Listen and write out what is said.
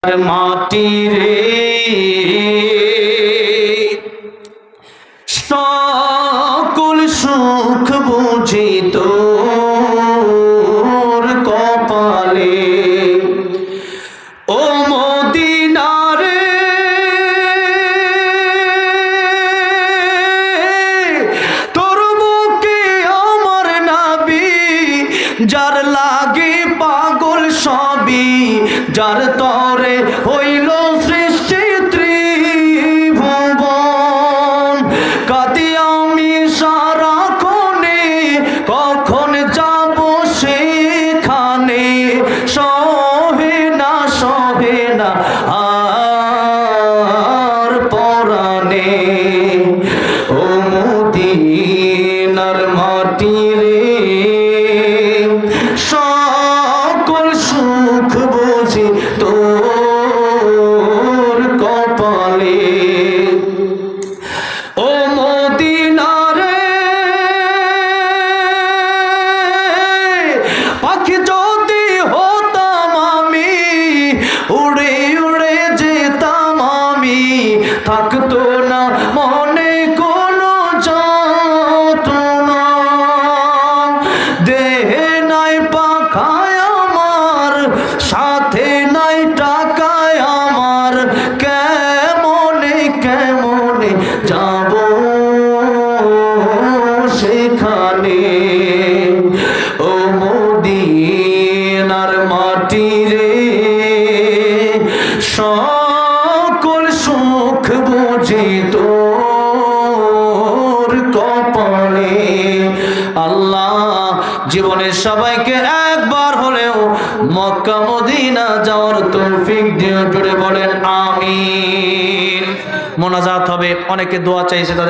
মাটি রে সকল সুখ বুঝি তোর কপালে ও মদিনা রে তোর বুকে আমার নবী যার লাগে পাগল সবই যার তরে হইল সৃষ্টি ত্রিভুবন কাঁদি আমি সারাক্ষণে কখন যাব সেখানে সহে না আর পরাণে ও মদিনার মাটি রে সকল সুখ বুঝি তোর কপালে ও মদিনা রে পাখি যদি হতাম আমি উড়ে উড়ে যেতাম আমি থাকতো না মনে কোনো যন্ত্রণা দেহে নাই পাখায় আমার সাথে নাই টাকায় আমার কেমনে যাব সেখানে ও মদিনার মাটি রে সকল সুখ বুঝি তোর কপালে। আল্লাহ জীবনের সবাইকে একবার হলেও মক্কা মদিনা যাওয়ার তৌফিক দিয়ে জুড়ে বলেন আমিন। মোনাজাত হবে, অনেকে দোয়া চাইছে তাদের